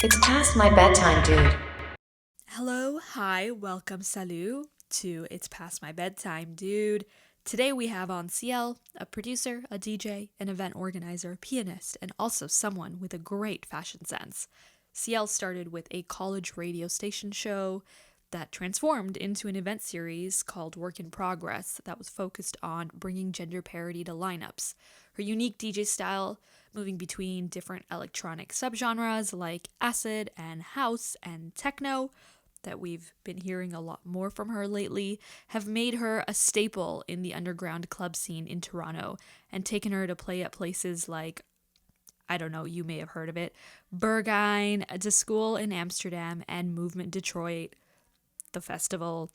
It's past my bedtime, dude. Hello, hi, welcome, salut to It's Past My Bedtime, dude. Today we have on Ciel, a producer, a DJ, an event organizer, pianist, and also someone with a great fashion sense. Ciel started with a college radio station show that transformed into an event series called Work in Progress that was focused on bringing gender parity to lineups. Her unique DJ style, moving between different electronic subgenres like acid and house and techno, that we've been hearing a lot more from her lately, have made her a staple in the underground club scene in Toronto and taken her to play at places like, I don't know, you may have heard of it, Berghain, a school in Amsterdam, and Movement Detroit, the festival.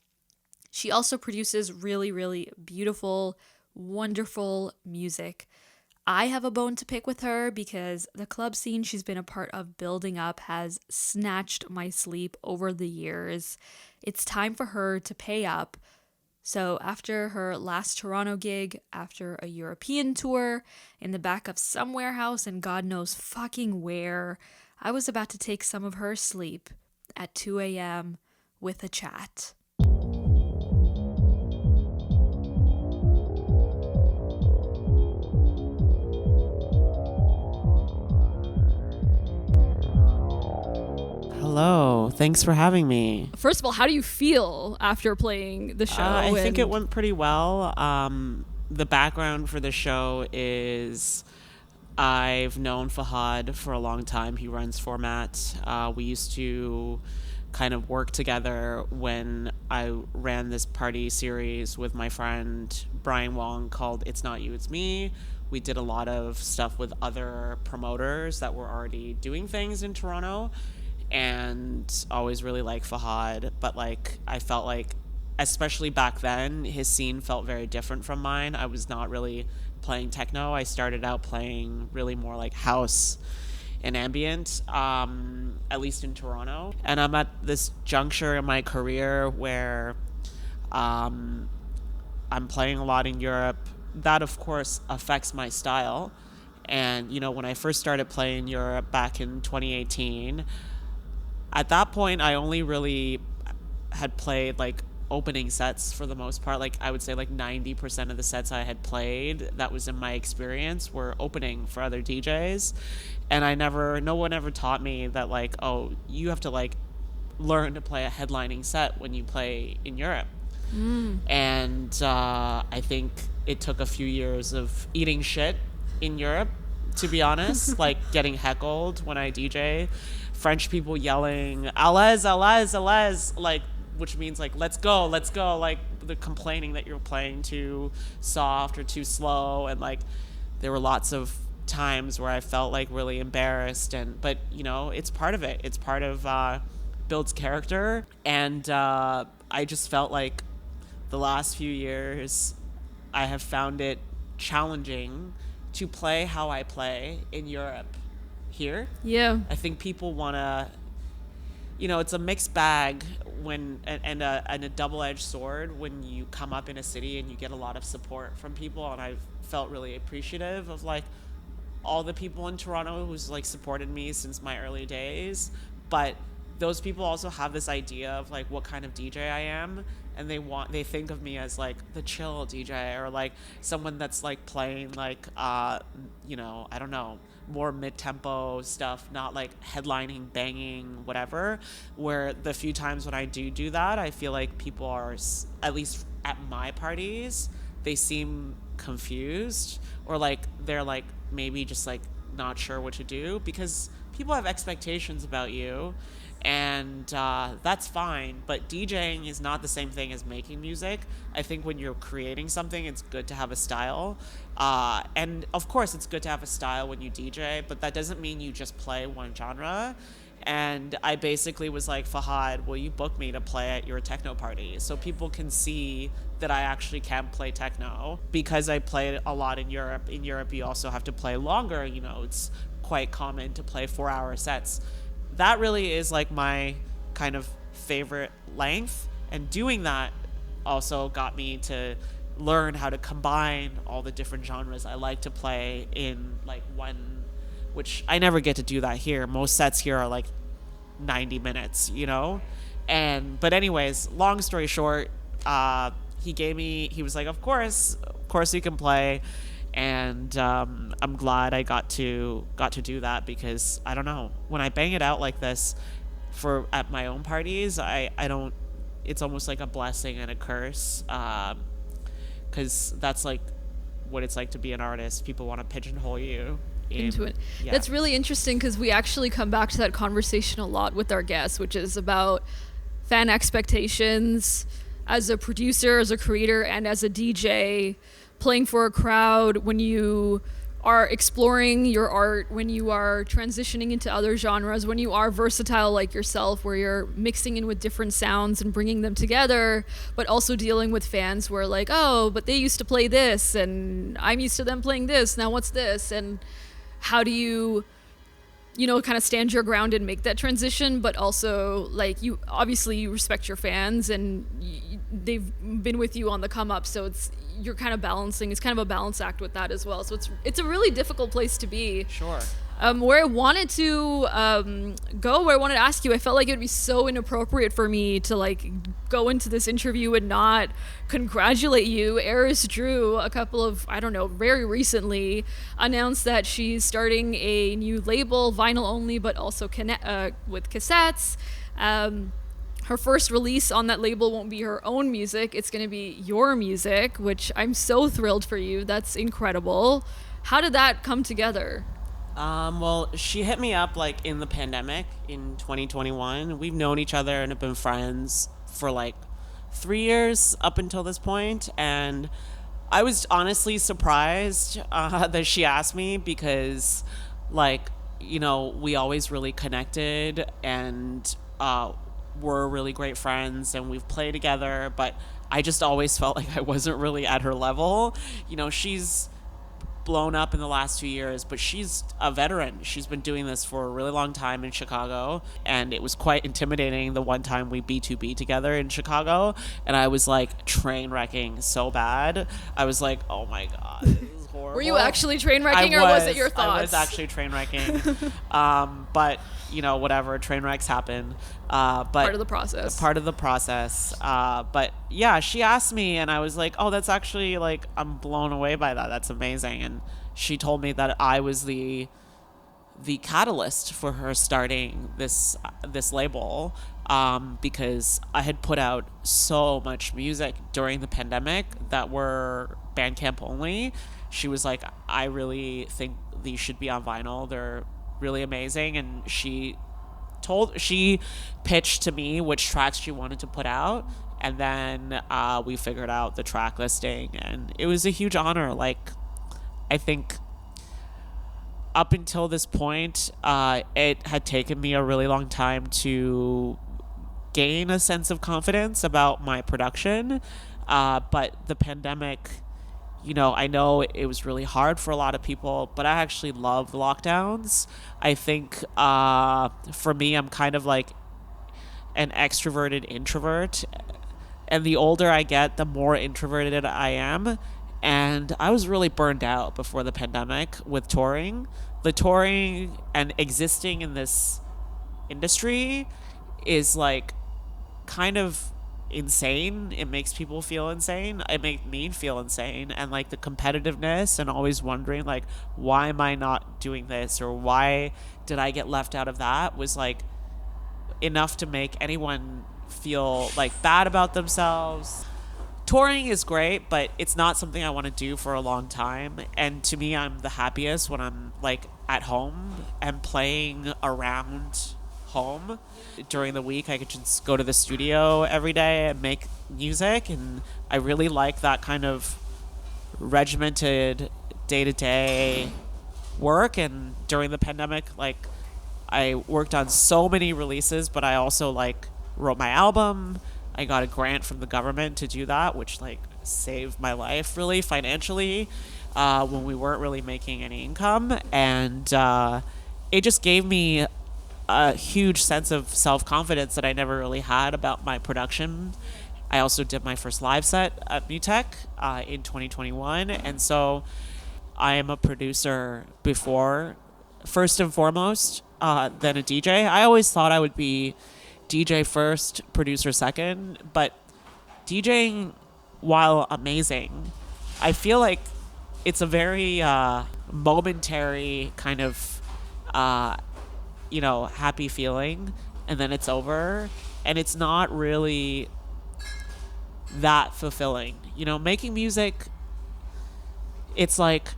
She also produces really, really beautiful, wonderful music. I have a bone to pick with her because the club scene she's been a part of building up has snatched my sleep over the years. It's time for her to pay up. So, after her last Toronto gig, after a European tour, in the back of some warehouse and God knows fucking where, I was about to take some of her sleep at 2 a.m. with a chat. Hello, thanks for having me. First of all, how do you feel after playing the show? I think it went pretty well. The background for the show is I've known Fahad for a long time. He runs Format. We used to kind of work together when I ran this party series with my friend Brian Wong called It's Not You, It's Me. We did a lot of stuff with other promoters that were already doing things in Toronto, and always really liked Fahad, but like I felt like especially back then his scene felt very different from mine. I was not really playing techno. I started out playing really more like house and ambient, at least in Toronto. And I'm at this juncture in my career where I'm playing a lot in Europe. That of course affects my style. And when I first started playing Europe back in 2018, at that point I only really had played like opening sets for the most part. Like I would say like 90% of the sets I had played that was in my experience were opening for other DJs. And no one ever taught me that like, oh, you have to like learn to play a headlining set when you play in Europe. And I think it took a few years of eating shit in Europe, to be honest, like getting heckled when I DJ, French people yelling "Allez, allez, allez," like, which means like let's go, like the complaining that you're playing too soft or too slow, and like there were lots of times where I felt like really embarrassed, but it's part of it. It's part of builds character, and I just felt like the last few years I have found it challenging to play how I play in Europe here. Yeah. I think people want to, it's a mixed bag and a double-edged sword when you come up in a city and you get a lot of support from people. And I've felt really appreciative of like all the people in Toronto who's like supported me since my early days. But those people also have this idea of like what kind of DJ I am, and they think of me as like the chill DJ, or like someone that's like playing like I don't know, more mid-tempo stuff, not like headlining, banging, whatever. Where the few times when I do that, I feel like people are, at least at my parties, they seem confused, or like they're like maybe just like not sure what to do, because people have expectations about you, and that's fine. But DJing is not the same thing as making music. I think when you're creating something, it's good to have a style, and of course it's good to have a style when you DJ, but that doesn't mean you just play one genre. And I basically was like, Fahad, will you book me to play at your techno party so people can see that I actually can play techno? Because I played a lot in Europe. In Europe, you also have to play longer. It's quite common to play 4-hour sets. That really is like my kind of favorite length. And doing that also got me to learn how to combine all the different genres I like to play in like one, which I never get to do that here. Most sets here are like 90 minutes, you know? But anyways, long story short, he was like, of course you can play. And I'm glad I got to do that, because I don't know, when I bang it out like this at my own parties, I don't, it's almost like a blessing and a curse, because that's like what it's like to be an artist. People want to pigeonhole you into it. Yeah. That's really interesting, because we actually come back to that conversation a lot with our guests, which is about fan expectations as a producer, as a creator, and as a DJ, playing for a crowd, when you are exploring your art, when you are transitioning into other genres, when you are versatile like yourself, where you're mixing in with different sounds and bringing them together, but also dealing with fans who are like, oh, but they used to play this, and I'm used to them playing this, now what's this? And how do you kind of stand your ground and make that transition, but also, like, you respect your fans, and they've been with you on the come up, so you're kind of balancing. It's kind of a balance act with that as well. So it's a really difficult place to be. Sure. Where I wanted to where I wanted to ask you, I felt like it would be so inappropriate for me to like go into this interview and not congratulate you. Eris Drew, very recently announced that she's starting a new label, vinyl only, but also with cassettes. Her first release on that label won't be her own music. It's going to be your music, which I'm so thrilled for you. That's incredible. How did that come together? Well, she hit me up like in the pandemic in 2021. We've known each other and have been friends for like 3 years up until this point. And I was honestly surprised that she asked me, because we always really connected, and we're really great friends, and we've played together, but I just always felt like I wasn't really at her level. She's blown up in the last 2 years, but she's a veteran. She's been doing this for a really long time in Chicago, and it was quite intimidating the one time we B2B together in Chicago, and I was like train wrecking so bad. I was like, oh my God, this is horrible. Were you actually train wrecking, or was it your thoughts? I was actually train wrecking. But whatever, train wrecks happen. But part of the process. But yeah, she asked me, and I was like, oh, that's actually, like, I'm blown away by that. That's amazing. And she told me that I was the catalyst for her starting this label, because I had put out so much music during the pandemic that were Bandcamp only. She was like, I really think these should be on vinyl. They're really amazing. And she pitched to me which tracks she wanted to put out, and then we figured out the track listing, and it was a huge honor. Like, I think up until this point, it had taken me a really long time to gain a sense of confidence about my production, but the pandemic, I know it was really hard for a lot of people, but I actually love lockdowns. I think for me, I'm kind of like an extroverted introvert. And the older I get, the more introverted I am. And I was really burned out before the pandemic with touring. The touring and existing in this industry is like kind of insane. It makes people feel insane. It made me feel insane, and like the competitiveness and always wondering like, why am I not doing this, or why did I get left out of that, was like enough to make anyone feel like bad about themselves. Touring is great, but it's not something I want to do for a long time. And to me, I'm the happiest when I'm like at home and playing around home. During the week, I could just go to the studio every day and make music, and I really like that kind of regimented day-to-day work. And during the pandemic, like, I worked on so many releases, but I also like wrote my album. I got a grant from the government to do that, which like saved my life really financially when we weren't really making any income, and it just gave me a huge sense of self-confidence that I never really had about my production. I also did my first live set at Mutech in 2021, and so I am a producer before first and foremost than a DJ. I always thought I would be DJ first, producer second, but DJing, while amazing, I feel like it's a very momentary kind of, happy feeling, and then it's over, and it's not really that fulfilling. Making music, it's like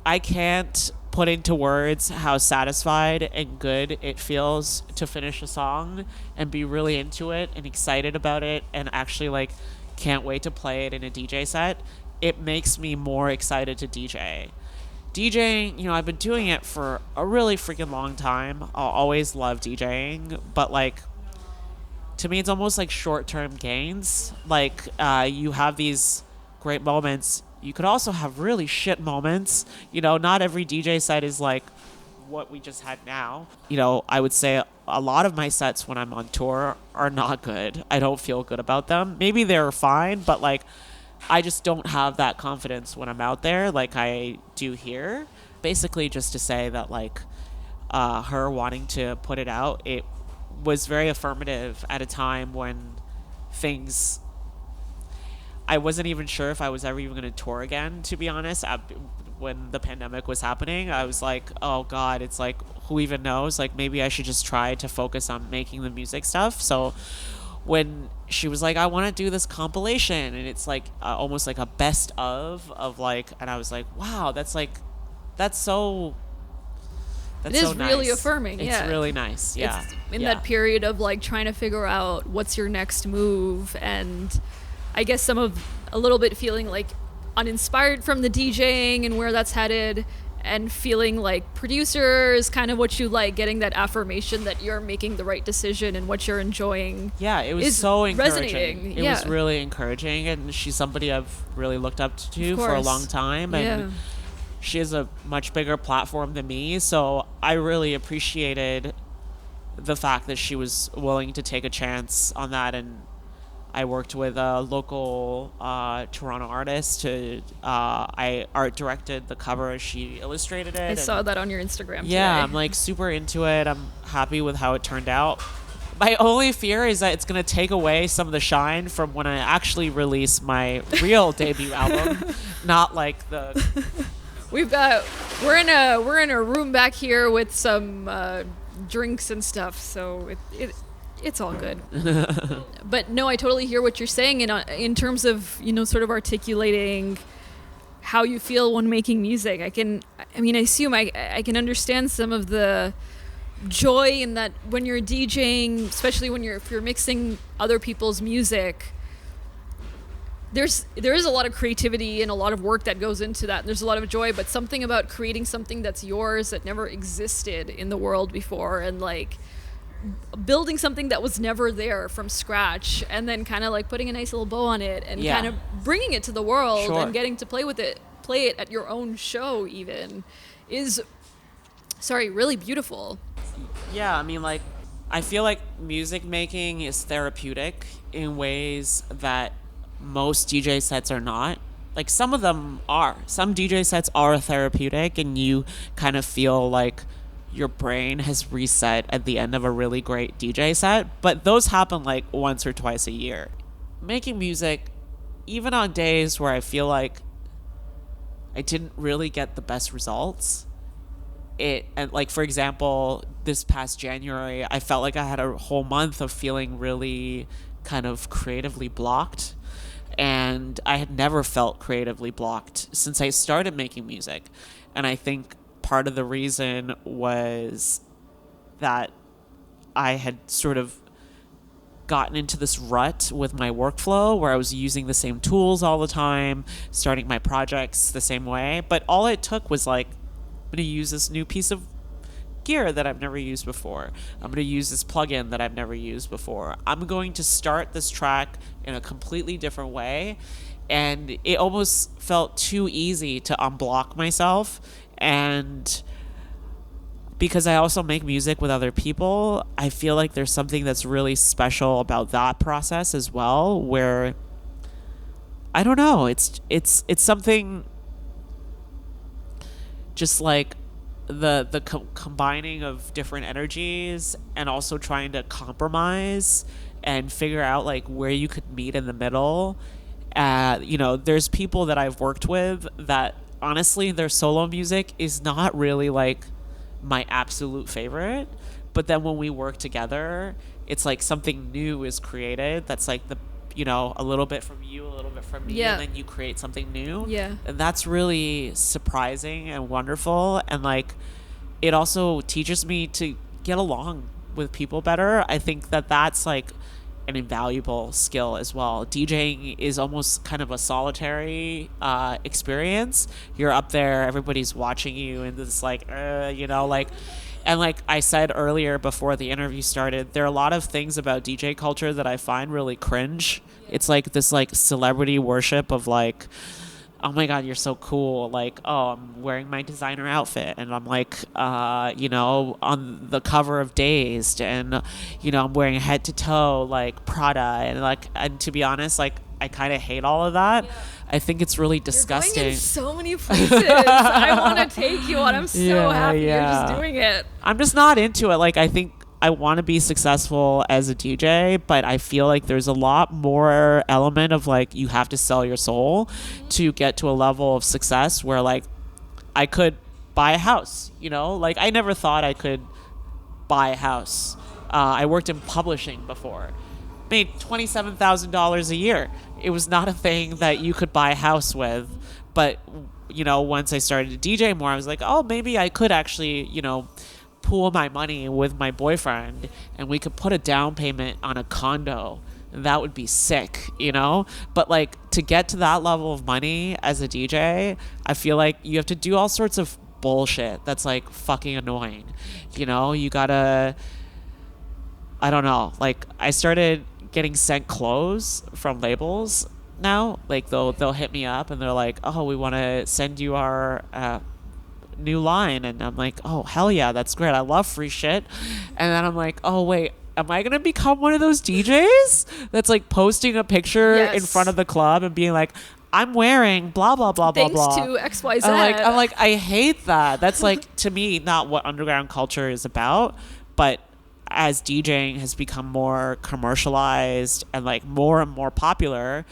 I can't put into words how satisfied and good it feels to finish a song and be really into it and excited about it and actually like can't wait to play it in a DJ set. It makes me more excited to DJ. DJing, I've been doing it for a really freaking long time. I'll always love DJing, but like to me it's almost like short-term gains. Like you have these great moments. You could also have really shit moments. Not every DJ set is like what we just had now. I would say a lot of my sets when I'm on tour are not good. I don't feel good about them. Maybe they're fine, but like I just don't have that confidence when I'm out there like I do here. Basically just to say that like her wanting to put it out, it was very affirmative at a time when things... I wasn't even sure if I was ever even going to tour again, to be honest. When the pandemic was happening, I was like, oh God, it's like, who even knows? Like, maybe I should just try to focus on making the music stuff. So when she was like, I want to do this compilation, and it's like almost like a best of like, and I was like, wow, that's so it is nice. Really affirming. It's really nice. Yeah. It's in that period of like trying to figure out what's your next move, and I guess a little bit feeling like uninspired from the DJing and where that's headed, and feeling like producer is kind of what you like, getting that affirmation that you're making the right decision and what you're enjoying. Yeah, it was so encouraging. Resonating. It was really encouraging, and she's somebody I've really looked up to for a long time, and she has a much bigger platform than me, so I really appreciated the fact that she was willing to take a chance on that. And I worked with a local Toronto artist I art directed the cover as she illustrated it. I saw that on your Instagram today. Yeah, I'm like super into it. I'm happy with how it turned out. My only fear is that it's going to take away some of the shine from when I actually release my real debut album, not like the... We're in a room back here with some drinks and stuff, so it's all good. But no, I totally hear what you're saying in terms of, sort of articulating how you feel when making music. I assume I can understand some of the joy in that when you're DJing, especially if you're mixing other people's music. There is a lot of creativity and a lot of work that goes into that. And there's a lot of joy, but something about creating something that's yours that never existed in the world before, and like building something that was never there from scratch, and then kind of like putting a nice little bow on it and kind of bringing it to the world and getting to play it at your own show even is really beautiful. Yeah, I feel like music making is therapeutic in ways that most DJ sets are not. Like some of them are. Some DJ sets are therapeutic, and you kind of feel like your brain has reset at the end of a really great DJ set, but those happen like once or twice a year. Making music, even on days where I feel like I didn't really get the best results, and like for example, this past January, I felt like I had a whole month of feeling really kind of creatively blocked, and I had never felt creatively blocked since I started making music. And I think part of the reason was that I had sort of gotten into this rut with my workflow where I was using the same tools all the time, starting my projects the same way. But all it took was like, I'm going to use this new piece of gear that I've never used before. I'm going to use this plugin that I've never used before. I'm going to start this track in a completely different way. And it almost felt too easy to unblock myself. And because I also make music with other people, I feel like there's something that's really special about that process as well, where I don't know, it's something just like combining of different energies and also trying to compromise and figure out like where you could meet in the middle. There's people that I've worked with that honestly their solo music is not really like my absolute favorite, but then when we work together, it's like something new is created that's like a little bit from you, a little bit from me, Yeah. and then you create something new. Yeah. And that's really surprising and wonderful. And like, it also teaches me to get along with people better. I think that that's like an invaluable skill as well. DJing is almost kind of a solitary experience. You're up there, everybody's watching you, and it's like, like. And like I said earlier before the interview started, there are a lot of things about DJ culture that I find really cringe. It's like this like celebrity worship of like, oh my God, you're so cool. Like, oh, I'm wearing my designer outfit and I'm like, on the cover of Dazed and, I'm wearing head to toe like Prada. And to be honest, like I kind of hate all of that. Yeah. I think it's really disgusting. You're going in so many places. I want to take you on. I'm so happy you're just doing it. I'm just not into it. Like, I think I want to be successful as a DJ, but I feel like there's a lot more element of like you have to sell your soul to get to a level of success where like I could buy a house, like I never thought I could buy a house. I worked in publishing before, made $27,000 a year. It was not a thing that you could buy a house with, but once I started to DJ more, I was like, oh, maybe I could actually, pool my money with my boyfriend and we could put a down payment on a condo. That would be sick, But like to get to that level of money as a DJ, I feel like you have to do all sorts of bullshit that's like fucking annoying. You gotta, I don't know, like I started getting sent clothes from labels now. Like they'll hit me up and they're like, oh, we want to send you our new line, and I'm like, oh hell yeah, that's great, I love free shit. And then I'm like, oh wait, am I gonna become one of those DJs that's like posting a picture in front of the club and being like, I'm wearing blah blah blah blah blah thanks to XYZ? I'm like I hate that. That's like to me not what underground culture is about. But as DJing has become more commercialized and like more and more popular,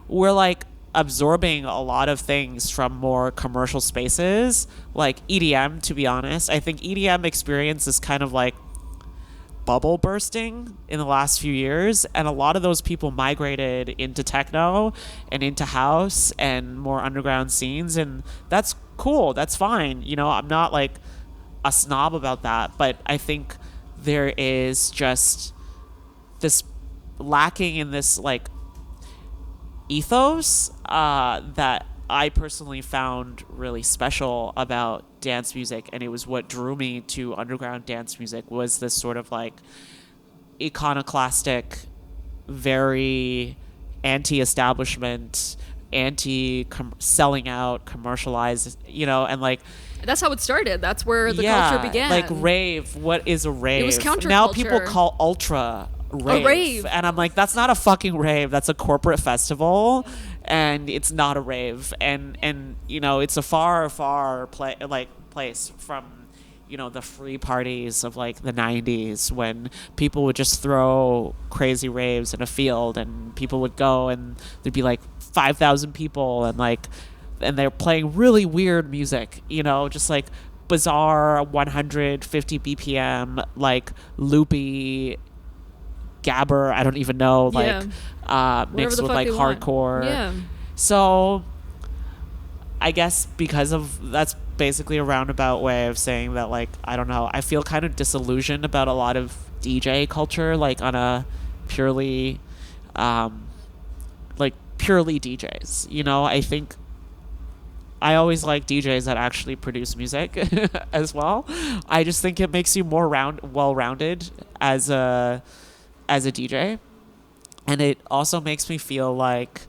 we're like absorbing a lot of things from more commercial spaces, like EDM. To be honest, I think EDM experience is kind of like bubble bursting in the last few years, and a lot of those people migrated into techno and into house and more underground scenes, and that's cool, that's fine. I'm not like a snob about that, but I think there is just this lacking in this like ethos that I personally found really special about dance music, and it was what drew me to underground dance music, was this sort of like iconoclastic, very anti-establishment, selling out, commercialized, and like that's how it started. That's where the culture began. Like rave. What is a rave? It was counterculture. Now people call ultra rave. A rave. And I'm like, that's not a fucking rave. That's a corporate festival, and it's not a rave. And it's a far place from the free parties of like the 90s when people would just throw crazy raves in a field and people would go and there'd be like 5,000 people and they're playing really weird music, just like bizarre 150 BPM, like loopy gabber, I don't even know, mixed with like hardcore. Yeah. So I guess because of that's basically a roundabout way of saying that, like, I don't know, I feel kind of disillusioned about a lot of DJ culture, like on a purely purely DJs. I think I always like DJs that actually produce music as well. I just think it makes you more well-rounded as a DJ. And it also makes me feel like,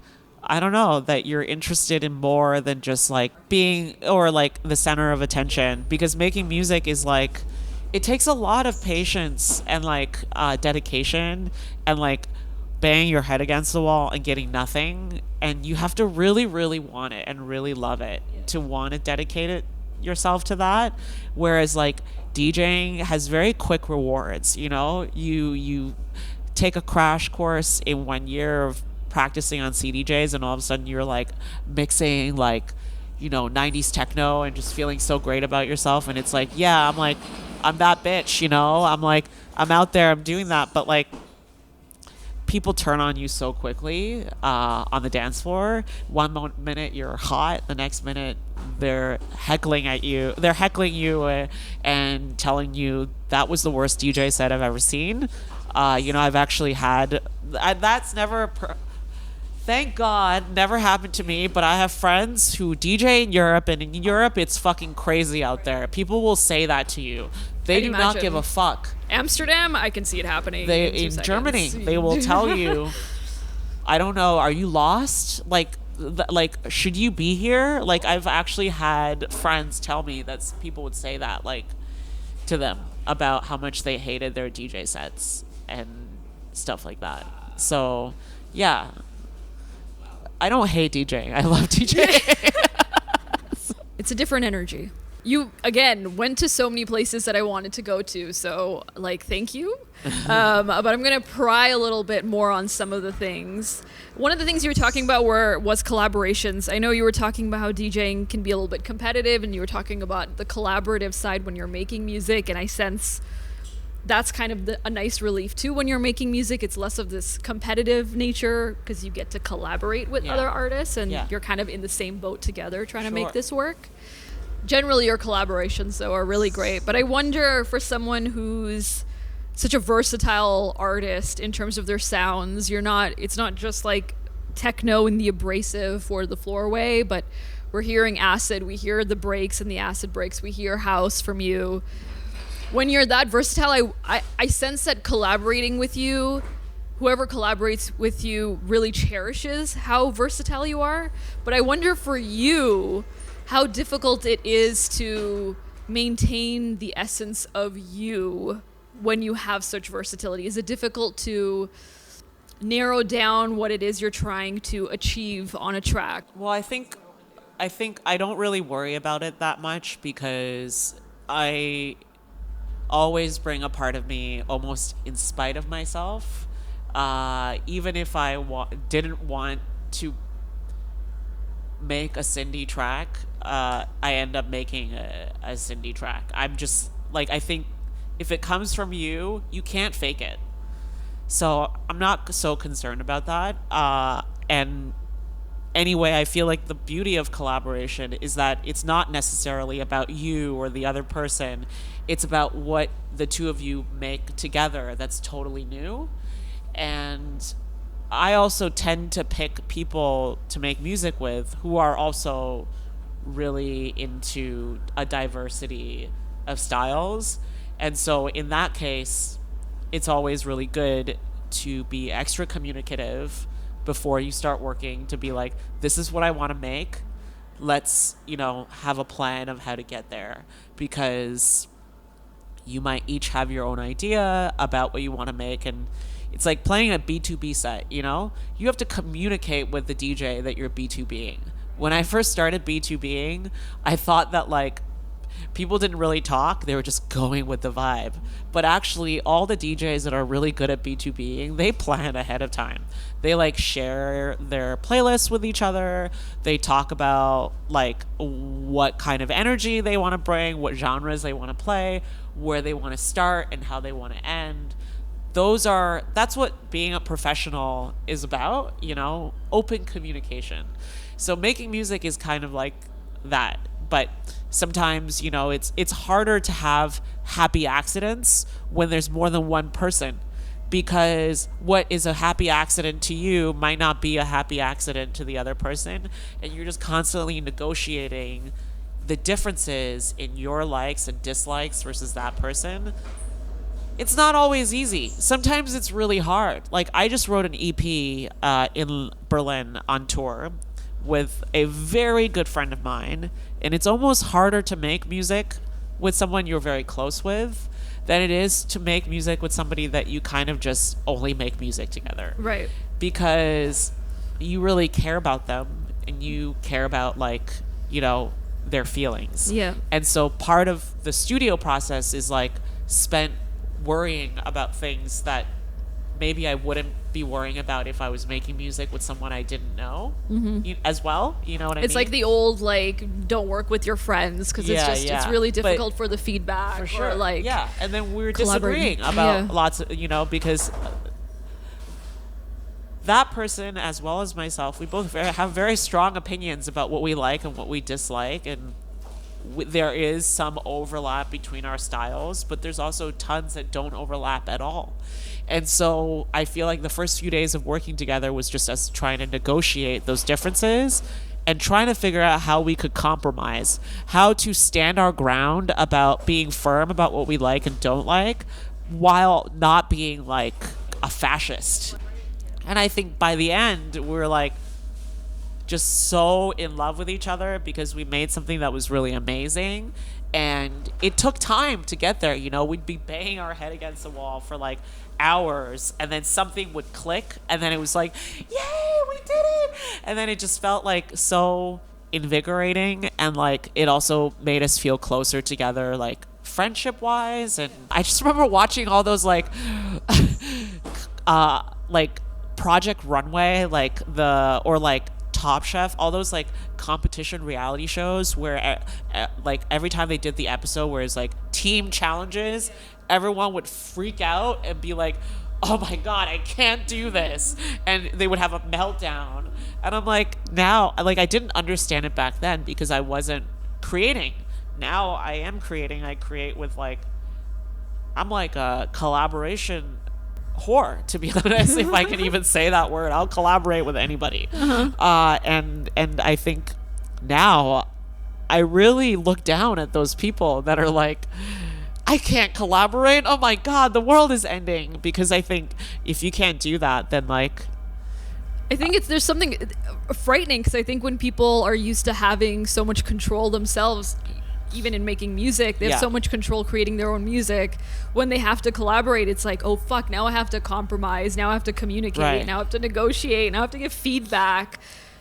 I don't know, that you're interested in more than just like being or like the center of attention, because making music is like, it takes a lot of patience and like dedication and like banging your head against the wall and getting nothing, and you have to really, really want it and really love it to want to dedicate it, yourself to that. Whereas like DJing has very quick rewards. You know, you take a crash course in 1 year of practicing on CDJs, and all of a sudden you're like mixing like, you know, 90s techno and just feeling so great about yourself. And it's like, yeah, I'm that bitch, you know. I'm out there, I'm doing that, but like people turn on you so quickly on the dance floor. One minute you're hot, the next minute they're heckling you and telling you that was the worst DJ set I've ever seen. You know, I've actually had that's never thank God never happened to me, but I have friends who DJ in Europe, and in Europe it's fucking crazy out there. People will say that to you. They do not give a fuck. Amsterdam, I can see it happening. In Germany, they will tell you, I don't know, are you lost? Like, should you be here? Like, I've actually had friends tell me that people would say that, like, to them about how much they hated their DJ sets and stuff like that. So, yeah. I don't hate DJing. I love DJing. It's a different energy. You, again, went to so many places that I wanted to go to, so, like, thank you. But I'm going to pry a little bit more on some of the things. One of the things you were talking about was collaborations. I know you were talking about how DJing can be a little bit competitive, and you were talking about the collaborative side when you're making music, and I sense that's kind of a nice relief, too, when you're making music. It's less of this competitive nature because you get to collaborate with other artists, and you're kind of in the same boat together trying to make this work. Generally, your collaborations, though, are really great. But I wonder, for someone who's such a versatile artist in terms of their sounds, it's not just like techno in the abrasive or the floor way, but we're hearing acid, we hear the breaks and the acid breaks, we hear house from you. When you're that versatile, I sense that collaborating with you, whoever collaborates with you really cherishes how versatile you are. But I wonder for you, how difficult it is to maintain the essence of you when you have such versatility. Is it difficult to narrow down what it is you're trying to achieve on a track? Well, I think I don't really worry about it that much because I always bring a part of me almost in spite of myself. Even if I didn't want to make a Cindy track, I end up making a Cindy track. I'm just like, I think if it comes from you, you can't fake it. So I'm not so concerned about that. And anyway, I feel like the beauty of collaboration is that it's not necessarily about you or the other person. It's about what the two of you make together that's totally new. And I also tend to pick people to make music with who are also really into a diversity of styles. And so in that case, it's always really good to be extra communicative before you start working, to be like, this is what I want to make. Let's, have a plan of how to get there, because you might each have your own idea about what you want to make. And it's like playing a B2B set, you have to communicate with the DJ that you're B2Bing. When I first started B2Bing, I thought that like people didn't really talk. They were just going with the vibe. But actually, all the DJs that are really good at B2Bing, they plan ahead of time. They like share their playlists with each other. They talk about like what kind of energy they want to bring, what genres they want to play, where they want to start, and how they want to end. That's what being a professional is about, open communication. So making music is kind of like that. But sometimes, it's harder to have happy accidents when there's more than one person, because what is a happy accident to you might not be a happy accident to the other person. And you're just constantly negotiating the differences in your likes and dislikes versus that person. It's not always easy. Sometimes it's really hard. Like, I just wrote an EP in Berlin on tour with a very good friend of mine, and it's almost harder to make music with someone you're very close with than it is to make music with somebody that you kind of just only make music together. Right. Because you really care about them, and you care about, like, their feelings. Yeah. And so part of the studio process is like spent worrying about things that maybe I wouldn't be worrying about if I was making music with someone I didn't know as well. You know what I mean? It's like the old, like, don't work with your friends because it's really difficult for the feedback. For sure. Or, like, yeah. And then we were collaborating. disagreeing about Yeah. lots of, because that person as well as myself, we both have very strong opinions about what we like and what we dislike. And there is some overlap between our styles, but there's also tons that don't overlap at all. And so I feel like the first few days of working together was just us trying to negotiate those differences and trying to figure out how we could compromise, how to stand our ground about being firm about what we like and don't like, while not being like a fascist. And I think by the end, we're like just so in love with each other because we made something that was really amazing. And it took time to get there. We'd be banging our head against the wall for like hours, and then something would click, and then it was like, yay, we did it. And then it just felt like so invigorating, and like it also made us feel closer together, like friendship wise. And I just remember watching all those like like Project Runway, like Top Chef, all those like competition reality shows where like every time they did the episode where it's like team challenges, everyone would freak out and be like, oh my God, I can't do this. And they would have a meltdown. And I'm like, now, like, I didn't understand it back then because I wasn't creating. Now I am creating. I create with like, I'm like a collaboration whore, to be honest. If I can even say that word, I'll collaborate with anybody. And I think now I really look down at those people that are like, I can't collaborate. Oh my God, the world is ending. Because I think if you can't do that, then like, I think there's something frightening because I think when people are used to having so much control themselves, even in making music, they have so much control creating their own music. When they have to collaborate, it's like, oh fuck, now I have to compromise, now I have to communicate, now I have to negotiate, now I have to give feedback.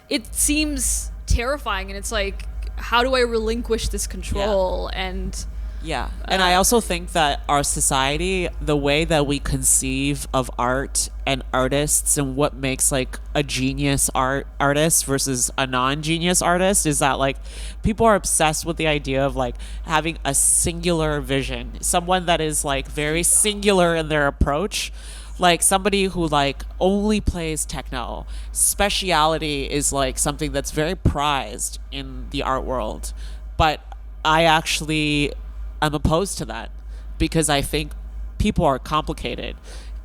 It seems terrifying, and it's like, how do I relinquish this control? And I also think that our society, the way that we conceive of art and artists and what makes like a genius artist versus a non-genius artist is that like people are obsessed with the idea of like having a singular vision, someone that is like very singular in their approach. Like somebody who like only plays techno. Speciality is like something that's very prized in the art world. But I actually am opposed to that because I think people are complicated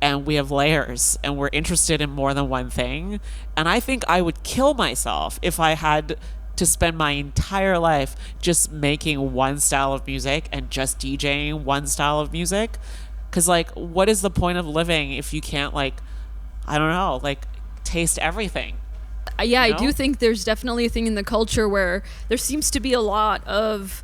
and we have layers and we're interested in more than one thing. And I think I would kill myself if I had to spend my entire life just making one style of music and just DJing one style of music. Because like, what is the point of living if you can't like, I don't know, like taste everything? Yeah, I do think there's definitely a thing in the culture where there seems to be a lot of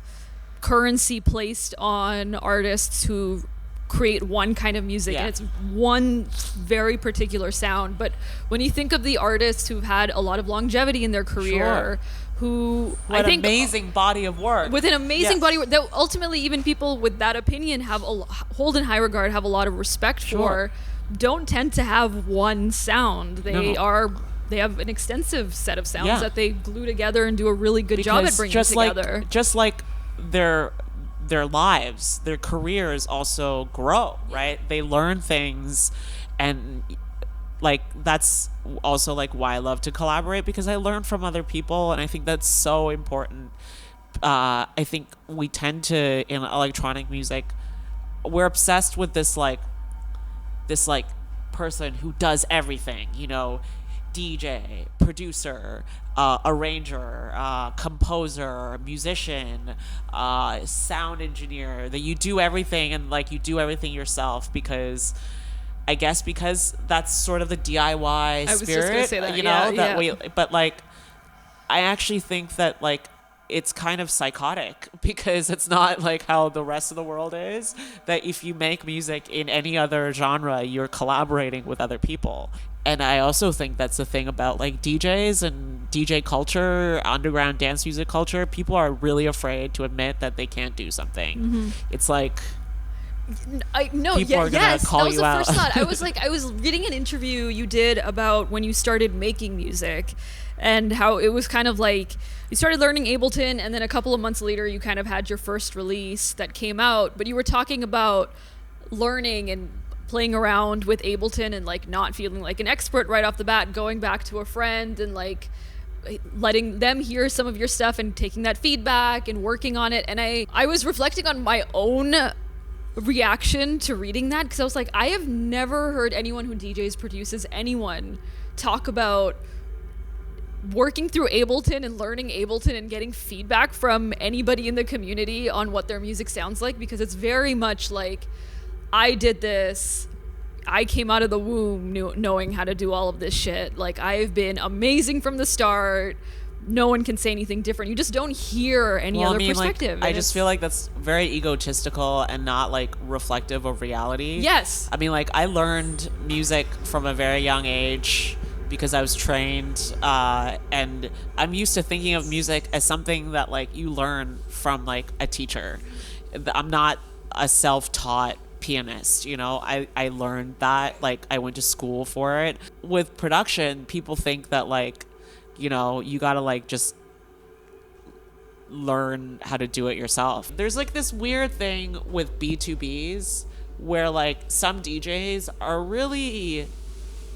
currency placed on artists who create one kind of music and it's one very particular sound. But when you think of the artists who've had a lot of longevity in their career, who I think amazing body of work with an amazing body of work that ultimately even people with that opinion hold in high regard, have a lot of respect for, don't tend to have one sound. They have an extensive set of sounds that they glue together and do a really good job at bringing together. Just like their lives, their careers also grow, right? They learn things, and like that's also like why I love to collaborate, because I learn from other people, and I think that's so important. I think we tend to, in electronic music, we're obsessed with this person who does everything, DJ, producer, arranger, composer, musician, sound engineer, that you do everything and like you do everything yourself because that's sort of the DIY spirit. I was just gonna say that, but like I actually think that like it's kind of psychotic because it's not like how the rest of the world is, that if you make music in any other genre, you're collaborating with other people. And I also think that's the thing about like DJs and DJ culture, underground dance music culture. People are really afraid to admit that they can't do something. It's like people are gonna call that was you the out. first thought. I was reading an interview you did about when you started making music, and how it was kind of like you started learning Ableton, and then a couple of months later you kind of had your first release that came out. But you were talking about learning and playing around with Ableton and like not feeling like an expert right off the bat, going back to a friend and like letting them hear some of your stuff and taking that feedback and working on it. And I was reflecting on my own reaction to reading that, because I was like, I have never heard anyone who DJs, produces, anyone talk about working through Ableton and learning Ableton and getting feedback from anybody in the community on what their music sounds like, because it's very much like, I did this, I came out of the womb knowing how to do all of this shit. Like, I've been amazing from the start. No one can say anything different. You just don't hear any other perspective. Like, I just feel like that's very egotistical and not like reflective of reality. Yes. I mean, like, I learned music from a very young age because I was trained, and I'm used to thinking of music as something that like you learn from like a teacher. I'm not a self-taught pianist, you know. I learned that, like, I went to school for it. With production, people think that like, you know, you gotta like just learn how to do it yourself. There's like this weird thing with B2Bs where like some DJs are really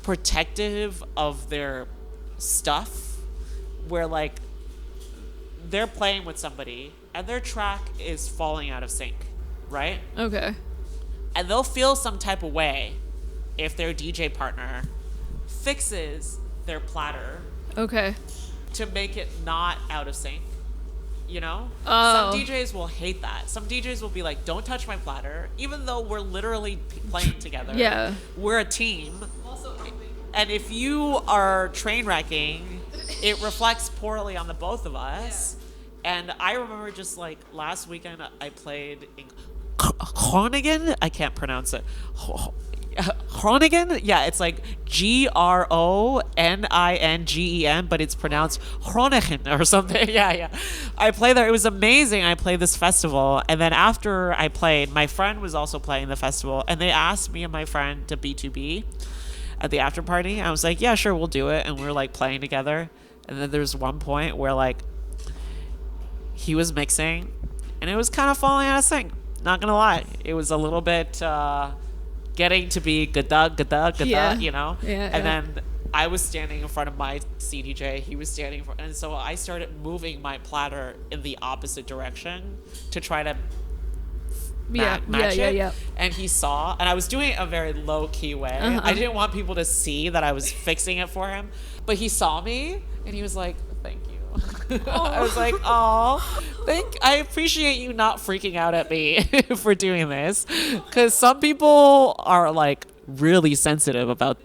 protective of their stuff, where like they're playing with somebody and their track is falling out of sync, right? Okay. And they'll feel some type of way if their DJ partner fixes their platter Okay. to make it not out of sync. You know? Oh. Some DJs will hate that. Some DJs will be like, don't touch my platter, even though we're literally playing together. Yeah. We're a team. And if you are train wrecking, it reflects poorly on the both of us. Yeah. And I remember just like last weekend I played in Groningen? I can't pronounce it. Groningen? Yeah, it's like Groningen, but it's pronounced Groningen or something. Yeah. I played there. It was amazing. I played this festival. And then after I played, my friend was also playing the festival. And they asked me and my friend to B2B at the after party. I was like, yeah, sure, we'll do it. And we were like playing together. And then there's one point where like he was mixing and it was kind of falling out of sync. Not gonna lie, it was a little bit getting to be gada, you know? And then I was standing in front of my CDJ, he was standing in front, and so I started moving my platter in the opposite direction to try to match it. And he saw, and I was doing it a very low-key way. I didn't want people to see that I was fixing it for him, but he saw me, and he was like, thank you. I was like, oh, I appreciate you not freaking out at me for doing this, because some people are like really sensitive about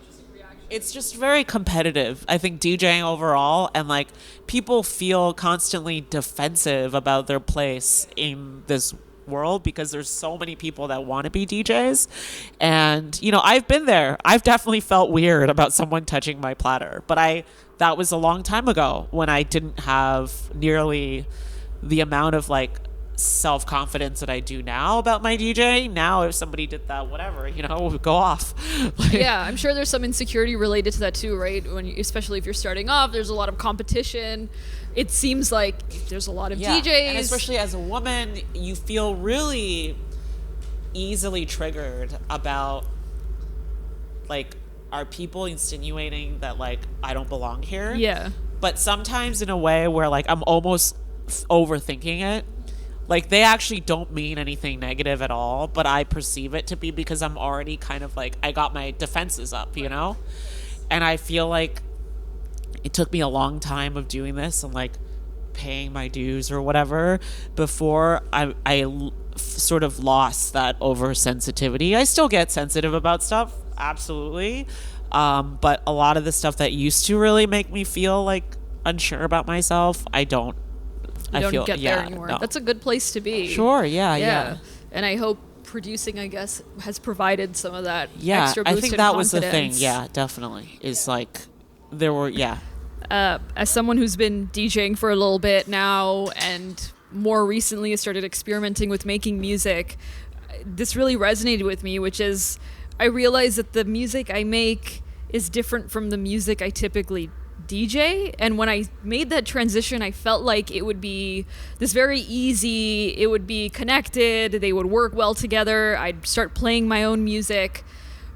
it's just very competitive, I think, DJing overall, and like people feel constantly defensive about their place in this world because there's so many people that want to be DJs. And you know, I've been there. I've definitely felt weird about someone touching my platter, but that was a long time ago when I didn't have nearly the amount of like self-confidence that I do now about my DJ. Now if somebody did that, whatever, you know, go off. Yeah, I'm sure there's some insecurity related to that too, right? Especially if you're starting off, there's a lot of competition. It seems like there's a lot of DJs. And especially as a woman, you feel really easily triggered about like, are people insinuating that like I don't belong here? Yeah. But sometimes in a way where like I'm almost overthinking it. Like they actually don't mean anything negative at all, but I perceive it to be because I'm already kind of like, I got my defenses up, you know? And I feel like it took me a long time of doing this and like paying my dues or whatever before I sort of lost that oversensitivity. I still get sensitive about stuff, absolutely. But a lot of the stuff that used to really make me feel like unsure about myself, I don't. You don't get there anymore. No. That's a good place to be. Sure, yeah. And I hope producing, I guess, has provided some of that Yeah, extra I boost think in that was the thing. confidence. Yeah, definitely. Is like there were As someone who's been DJing for a little bit now and more recently has started experimenting with making music, this really resonated with me, which is I realize that the music I make is different from the music I typically DJ. And when I made that transition, I felt like it would be this very easy, it would be connected, they would work well together, I'd start playing my own music.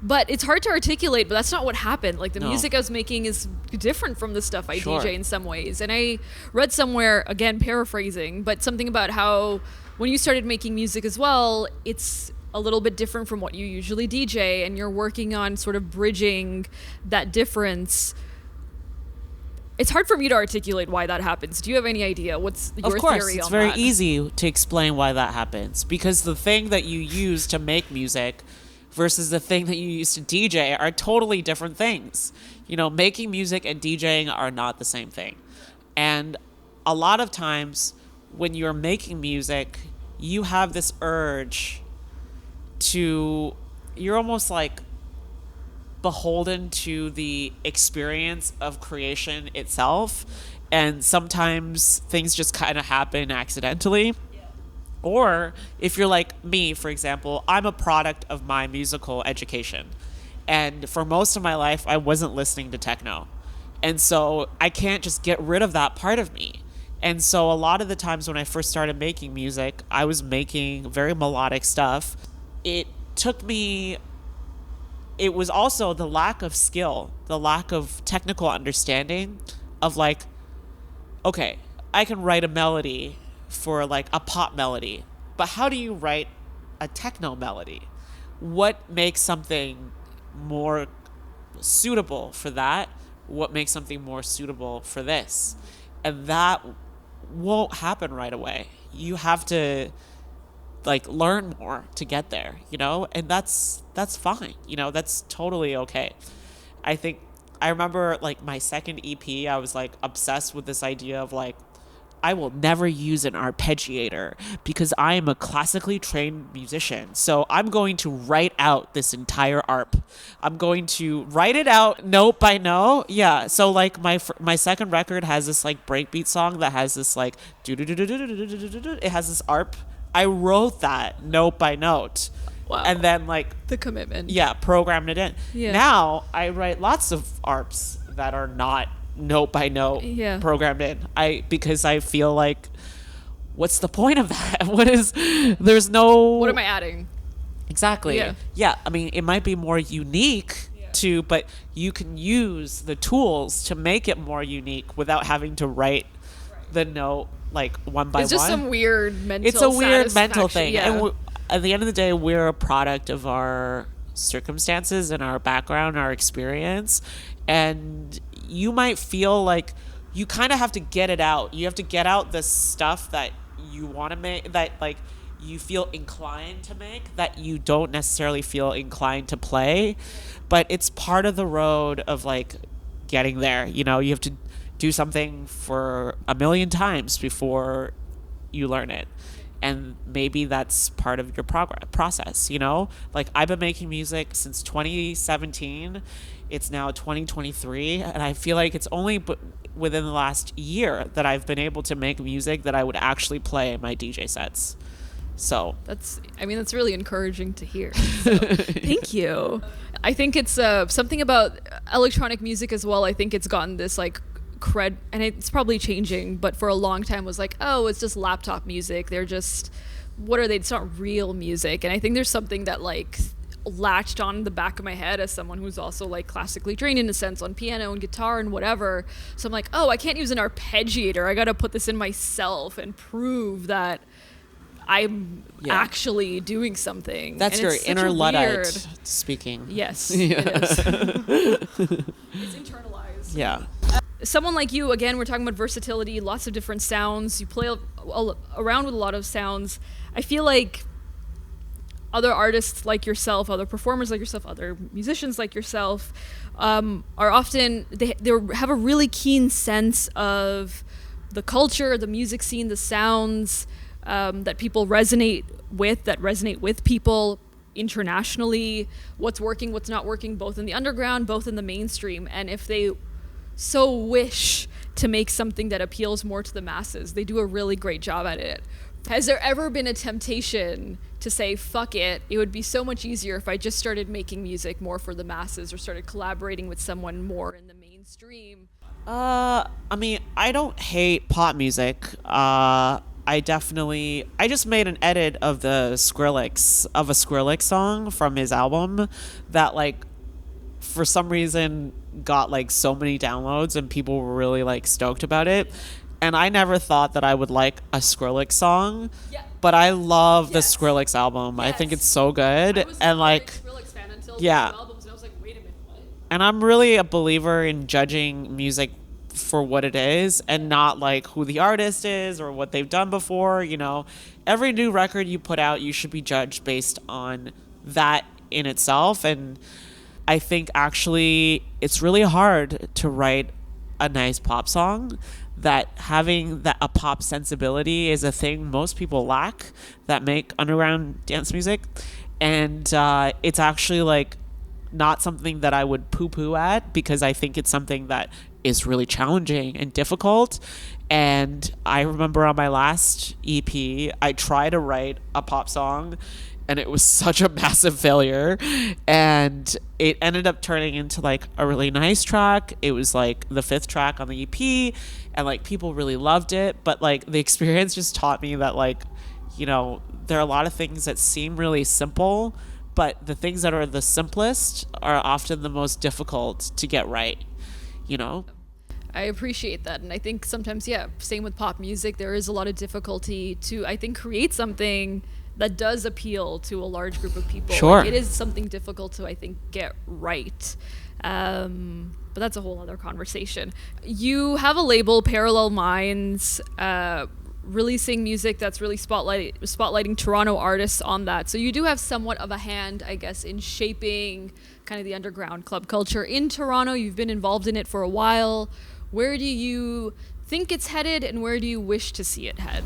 But it's hard to articulate, but that's not what happened. Like the music I was making is different from the stuff I DJ in some ways. And I read somewhere, again paraphrasing, but something about how when you started making music as well, it's a little bit different from what you usually DJ, and you're working on sort of bridging that difference. It's hard for me to articulate why that happens. Do you have any idea? What's your theory on that? Of course, it's very easy to explain why that happens, because the thing that you use to make music versus the thing that you use to DJ are totally different things. You know, making music and DJing are not the same thing. And a lot of times when you're making music, you have this urge to, you're almost like beholden to the experience of creation itself. And sometimes things just kind of happen accidentally. Or if you're like me, for example, I'm a product of my musical education. And for most of my life, I wasn't listening to techno. And so I can't just get rid of that part of me. And so a lot of the times when I first started making music, I was making very melodic stuff. It was also the lack of skill, the lack of technical understanding of like, okay, I can write a melody for like a pop melody, but how do you write a techno melody? What makes something more suitable for that? What makes something more suitable for this? And that won't happen right away. You have to like learn more to get there, you know? And that's fine. You know, that's totally okay. I think I remember like my second EP, I was like obsessed with this idea of like, I will never use an arpeggiator because I am a classically trained musician. So I'm going to write out this entire arp. I'm going to write it out note by note. Yeah. So like my second record has this like breakbeat song that has this like it has this arp. I wrote that note by note. Wow. And then like the commitment. Yeah, programmed it in. Yeah. Now I write lots of arps that are not note by note programmed in. Because I feel like, what's the point of that? What am I adding? Exactly. Yeah. I mean, it might be more unique but you can use the tools to make it more unique without having to write the note like one by one. It's just some weird mental It's a weird mental thing. Yeah. And at the end of the day, we're a product of our circumstances and our background, our experience. And you might feel like you kind of have to get it out. You have to get out the stuff that you want to make, that like you feel inclined to make, that you don't necessarily feel inclined to play. But it's part of the road of like getting there. You know, you have to do something for a million times before you learn it. And maybe that's part of your process, you know? Like I've been making music since 2017. It's now 2023, and I feel like it's only within the last year that I've been able to make music that I would actually play in my DJ sets. So that's really encouraging to hear. So, thank you. I think it's something about electronic music as well. I think it's gotten this like cred, and it's probably changing, but for a long time was like, oh, it's just laptop music. They're just, what are they? It's not real music. And I think there's something that like latched on the back of my head as someone who's also like classically trained in a sense on piano and guitar and whatever. So I'm like, oh, I can't use an arpeggiator. I got to put this in myself and prove that I'm actually doing something. That's your inner Luddite speaking. Yes, it is. It's internalized. Yeah. Someone like you, again, we're talking about versatility, lots of different sounds. You play around with a lot of sounds. I feel like other artists like yourself, other performers like yourself, other musicians like yourself are often, they have a really keen sense of the culture, the music scene, the sounds that people resonate with, that resonate with people internationally, what's working, what's not working, both in the underground, both in the mainstream. And if they so wish to make something that appeals more to the masses, they do a really great job at it. Has there ever been a temptation to say, fuck it, it would be so much easier if I just started making music more for the masses, or started collaborating with someone more in the mainstream? I mean, I don't hate pop music. I just made an edit of a Skrillex song from his album that, like, for some reason got like so many downloads and people were really like stoked about it. And I never thought that I would like a Skrillex song, but I love the Skrillex album. I think it's so good. I was and not like, a big Skrillex fan until yeah. the albums, and I was like, wait a minute, what? And I'm really a believer in judging music for what it is and not like who the artist is or what they've done before. You know, every new record you put out, you should be judged based on that in itself. And I think actually it's really hard to write a nice pop song, that having a pop sensibility is a thing most people lack that make underground dance music. And it's actually like not something that I would poo-poo at, because I think it's something that is really challenging and difficult. And I remember on my last EP, I tried to write a pop song and it was such a massive failure, and it ended up turning into like a really nice track. It was like the 5th track on the EP, and like people really loved it. But like the experience just taught me that, like, you know, there are a lot of things that seem really simple, but the things that are the simplest are often the most difficult to get right, you know? I appreciate that. And I think sometimes, same with pop music, there is a lot of difficulty to, I think, create something that does appeal to a large group of people. Sure. Like, it is something difficult to, I think, get right. But that's a whole other conversation. You have a label, Parallel Minds, releasing music that's really spotlighting Toronto artists on that. So you do have somewhat of a hand, I guess, in shaping kind of the underground club culture in Toronto. You've been involved in it for a while. Where do you think it's headed, and where do you wish to see it head?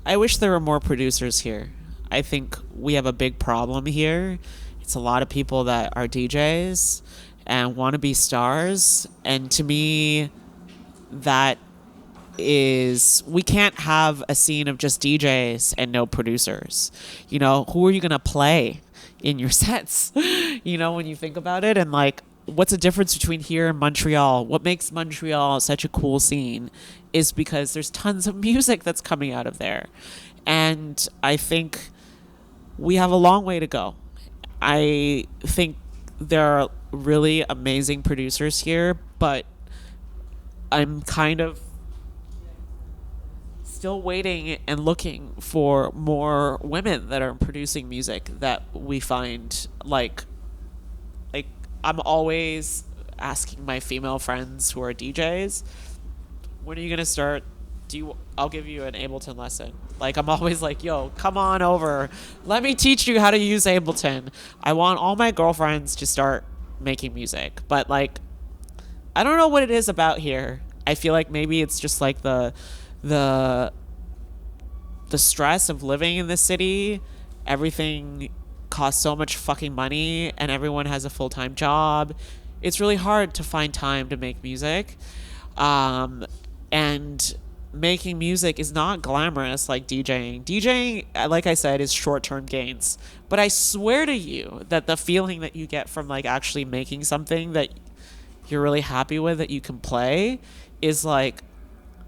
I wish there were more producers here. I think we have a big problem here. It's a lot of people that are DJs and want to be stars. And to me, that is, we can't have a scene of just DJs and no producers. You know, who are you going to play in your sets? You know, when you think about it, and like, what's the difference between here and Montreal? What makes Montreal such a cool scene is because there's tons of music that's coming out of there. And I think we have a long way to go. I think there are really amazing producers here, but I'm kind of still waiting and looking for more women that are producing music that we find like I'm always asking my female friends who are DJs, when are you gonna start? I'll give you an Ableton lesson. Like, I'm always like, yo, come on over, let me teach you how to use Ableton. I want all my girlfriends to start making music. But like, I don't know what it is about here. I feel like maybe it's just like the stress of living in this city. Everything costs so much fucking money and everyone has a full-time job. It's really hard to find time to make music. And making music is not glamorous like DJing. DJing, like I said, is short-term gains. But I swear to you that the feeling that you get from like actually making something that you're really happy with, that you can play, is like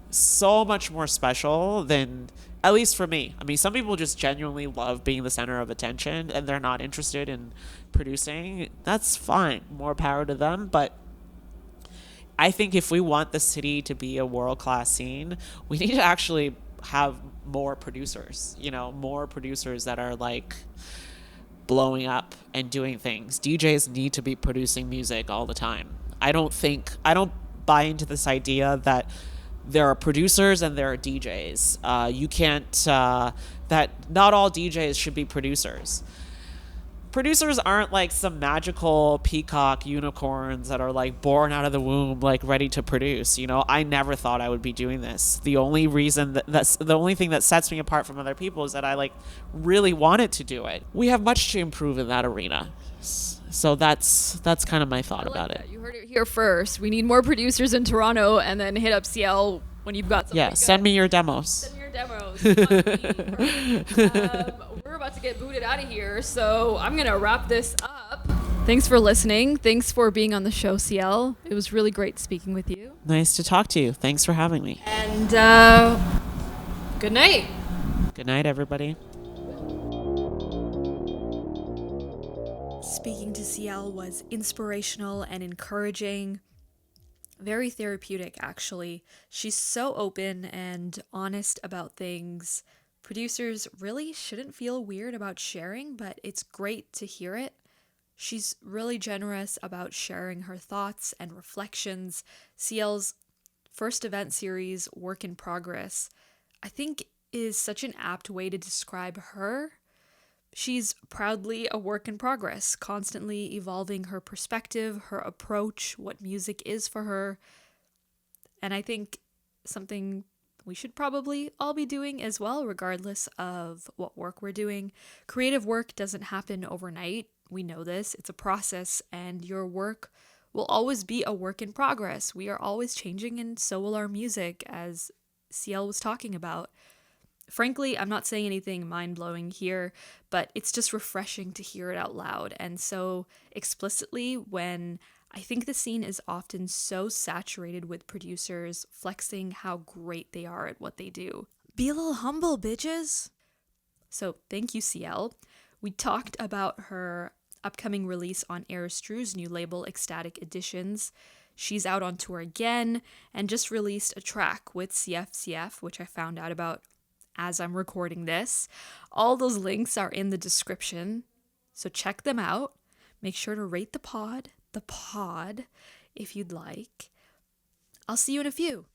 so much more special than, at least for me. I mean, some people just genuinely love being the center of attention and they're not interested in producing. That's fine. More power to them. But I think if we want the city to be a world-class scene, we need to actually have more producers, you know, more producers that are like blowing up and doing things. DJs need to be producing music all the time. I don't buy into this idea that there are producers and there are DJs. You can't, that not all DJs should be producers. producers aren't like some magical peacock unicorns that are like born out of the womb, like ready to produce. You know, I never thought I would be doing this. The only reason that's the only thing that sets me apart from other people is that I like really wanted to do it. We have much to improve in that arena. So that's kind of my thought about it. You heard it here first. We need more producers in Toronto, and then hit up Ciel when you've got something. Yeah, good. send me your demos. Send me your demos. We're about to get booted out of here, so I'm gonna wrap this up. Thanks for listening. Thanks for being on the show, Ciel. It was really great speaking with you. Nice to talk to you. Thanks for having me. And good night. Good night, everybody. Speaking to Ciel was inspirational and encouraging. Very therapeutic, actually. She's so open and honest about things. Producers really shouldn't feel weird about sharing, but it's great to hear it. She's really generous about sharing her thoughts and reflections. Ciel's first event series, Work in Progress, I think is such an apt way to describe her. She's proudly a work in progress, constantly evolving her perspective, her approach, what music is for her. And I think something we should probably all be doing as well, regardless of what work we're doing. Creative work doesn't happen overnight. We know this. It's a process, and your work will always be a work in progress. We are always changing, and so will our music, as Ciel was talking about. Frankly, I'm not saying anything mind-blowing here, but it's just refreshing to hear it out loud and so explicitly when I think the scene is often so saturated with producers flexing how great they are at what they do. Be a little humble, bitches! So thank you, Ciel. We talked about her upcoming release on Eris Drew's new label, Ecstatic Editions. She's out on tour again and just released a track with CFCF, which I found out about as I'm recording this. All those links are in the description, so check them out. Make sure to rate the pod, if you'd like. I'll see you in a few.